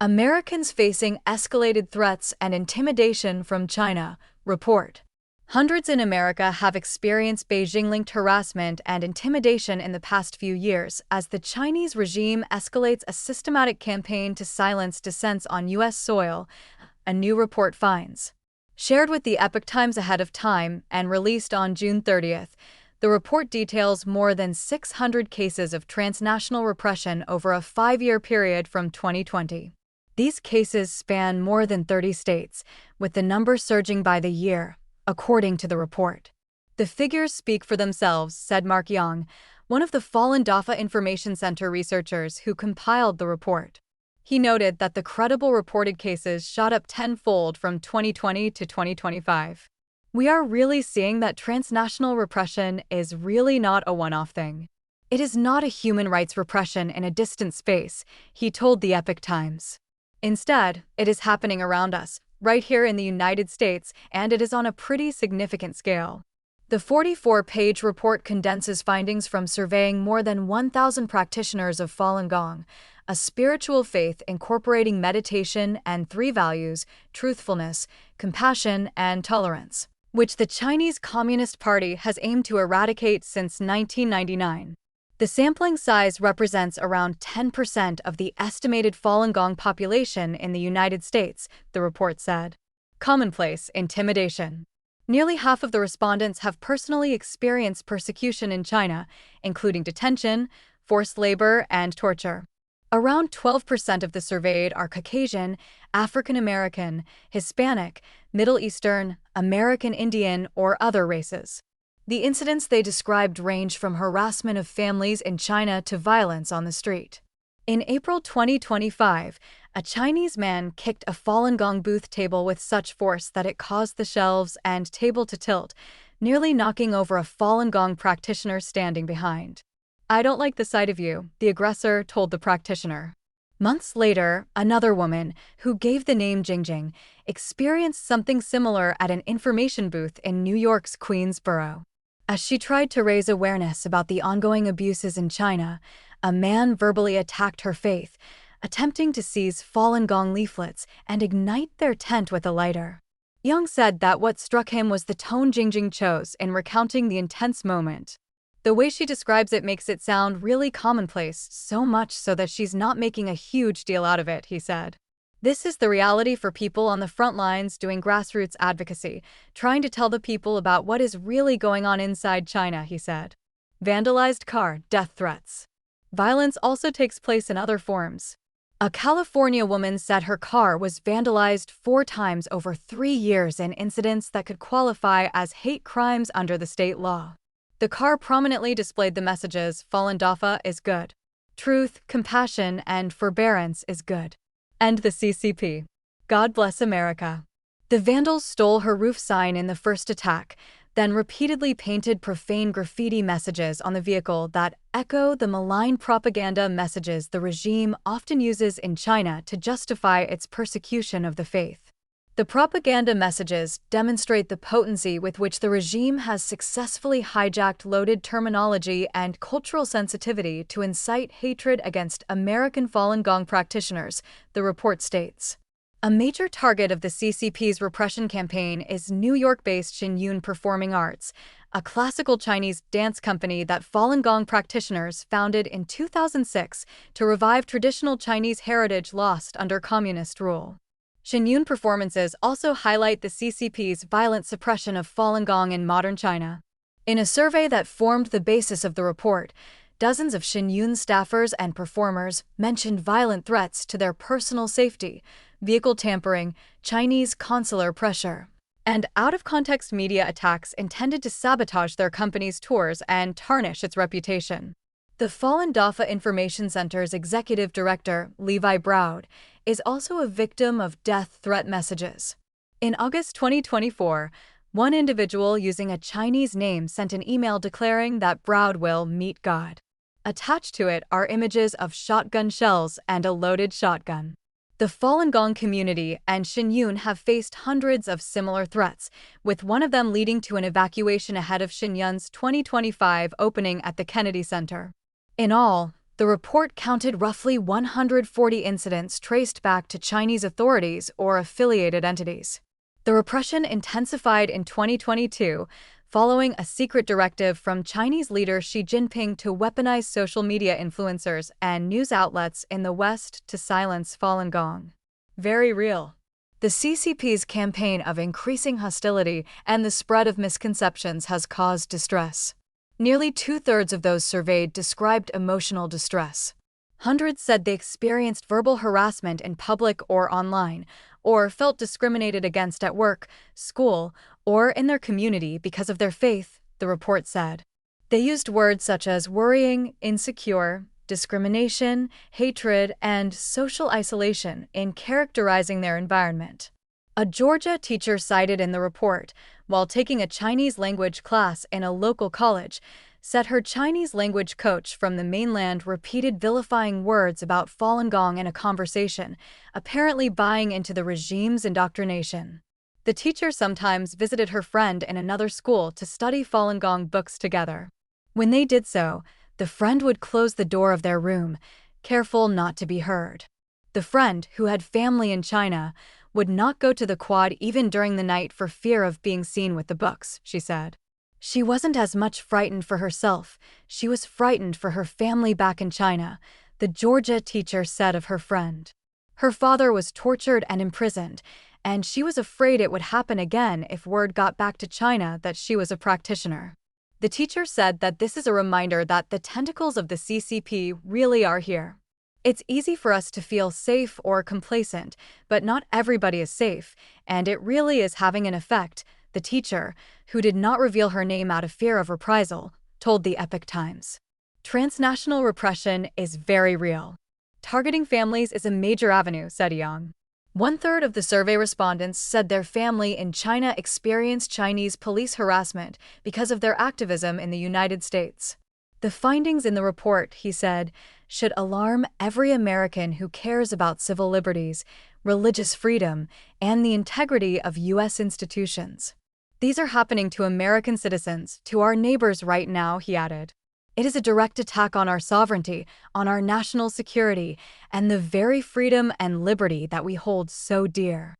Americans facing escalated threats and intimidation from China, report. Hundreds in America have experienced Beijing-linked harassment and intimidation in the past few years as the Chinese regime escalates a systematic campaign to silence dissents on U.S. soil, a new report finds. Shared with the Epoch Times ahead of time and released on June 30th, the report details more than 600 cases of transnational repression over a 5-year period from 2020. These cases span more than 30 states, with the number surging by the year, according to the report. The figures speak for themselves, said Mark Young, one of the Falun Dafa Information Center researchers who compiled the report. He noted that the credible reported cases shot up tenfold from 2020 to 2025. We are really seeing that transnational repression is really not a one-off thing. It is not a human rights repression in a distant space, he told the Epoch Times. Instead, it is happening around us, right here in the United States, and it is on a pretty significant scale. The 44-page report condenses findings from surveying more than 1,000 practitioners of Falun Gong, a spiritual faith incorporating meditation and 3 values, truthfulness, compassion, and tolerance, which the Chinese Communist Party has aimed to eradicate since 1999. The sampling size represents around 10% of the estimated Falun Gong population in the United States, the report said. Commonplace intimidation. Nearly half of the respondents have personally experienced persecution in China, including detention, forced labor, and torture. Around 12% of the surveyed are Caucasian, African American, Hispanic, Middle Eastern, American Indian, or other races. The incidents they described range from harassment of families in China to violence on the street. In April 2025, a Chinese man kicked a Falun Gong booth table with such force that it caused the shelves and table to tilt, nearly knocking over a Falun Gong practitioner standing behind. "I don't like the sight of you," the aggressor told the practitioner. Months later, another woman, who gave the name Jingjing, experienced something similar at an information booth in New York's Queensboro. As she tried to raise awareness about the ongoing abuses in China, a man verbally attacked her faith, attempting to seize Falun Gong leaflets and ignite their tent with a lighter. Young said that what struck him was the tone Jingjing chose in recounting the intense moment. The way she describes it makes it sound really commonplace, so much so that she's not making a huge deal out of it, he said. This is the reality for people on the front lines doing grassroots advocacy, trying to tell the people about what is really going on inside China, he said. Vandalized car, death threats. Violence also takes place in other forms. A California woman said her car was vandalized 4 times over 3 years in incidents that could qualify as hate crimes under the state law. The car prominently displayed the messages Falun Dafa is good. Truth, compassion, and forbearance is good. And the CCP. God bless America. The vandals stole her roof sign in the first attack, then repeatedly painted profane graffiti messages on the vehicle that echo the malign propaganda messages the regime often uses in China to justify its persecution of the faith. The propaganda messages demonstrate the potency with which the regime has successfully hijacked loaded terminology and cultural sensitivity to incite hatred against American Falun Gong practitioners, the report states. A major target of the CCP's repression campaign is New York-based Xinyun Performing Arts, a classical Chinese dance company that Falun Gong practitioners founded in 2006 to revive traditional Chinese heritage lost under communist rule. Xinyun performances also highlight the CCP's violent suppression of Falun Gong in modern China. In a survey that formed the basis of the report, dozens of Xinyun staffers and performers mentioned violent threats to their personal safety, vehicle tampering, Chinese consular pressure, and out-of-context media attacks intended to sabotage their company's tours and tarnish its reputation. The Falun Dafa Information Center's executive director, Levi Broud, is also a victim of death threat messages. In August 2024, one individual using a Chinese name sent an email declaring that Broud will meet God. Attached to it are images of shotgun shells and a loaded shotgun. The Falun Gong community and Xinyun have faced hundreds of similar threats, with one of them leading to an evacuation ahead of Xinyun's 2025 opening at the Kennedy Center. In all, the The report counted roughly 140 incidents traced back to Chinese authorities or affiliated entities. The repression intensified in 2022, following a secret directive from Chinese leader Xi Jinping to weaponize social media influencers and news outlets in the West to silence Falun Gong. Very real. The CCP's campaign of increasing hostility and the spread of misconceptions has caused distress. Nearly two-thirds of those surveyed described emotional distress. Hundreds said they experienced verbal harassment in public or online, or felt discriminated against at work, school, or in their community because of their faith, the report said. They used words such as worrying, insecure, discrimination, hatred, and social isolation in characterizing their environment. A Georgia teacher cited in the report, while taking a Chinese language class in a local college, said her Chinese language coach from the mainland repeated vilifying words about Falun Gong in a conversation, apparently buying into the regime's indoctrination. The teacher sometimes visited her friend in another school to study Falun Gong books together. When they did so, the friend would close the door of their room, careful not to be heard. The friend, who had family in China, would not go to the quad even during the night for fear of being seen with the books, she said. She wasn't as much frightened for herself, she was frightened for her family back in China, the Georgia teacher said of her friend. Her father was tortured and imprisoned, and she was afraid it would happen again if word got back to China that she was a practitioner. The teacher said that this is a reminder that the tentacles of the CCP really are here. It's easy for us to feel safe or complacent, but not everybody is safe, and it really is having an effect, the teacher, who did not reveal her name out of fear of reprisal, told the Epoch Times. Transnational repression is very real. Targeting families is a major avenue, said Yang. One-third of the survey respondents said their family in China experienced Chinese police harassment because of their activism in the United States. The findings in the report, he said, should alarm every American who cares about civil liberties, religious freedom, and the integrity of U.S. institutions. These are happening to American citizens, to our neighbors right now, he added. It is a direct attack on our sovereignty, on our national security, and the very freedom and liberty that we hold so dear.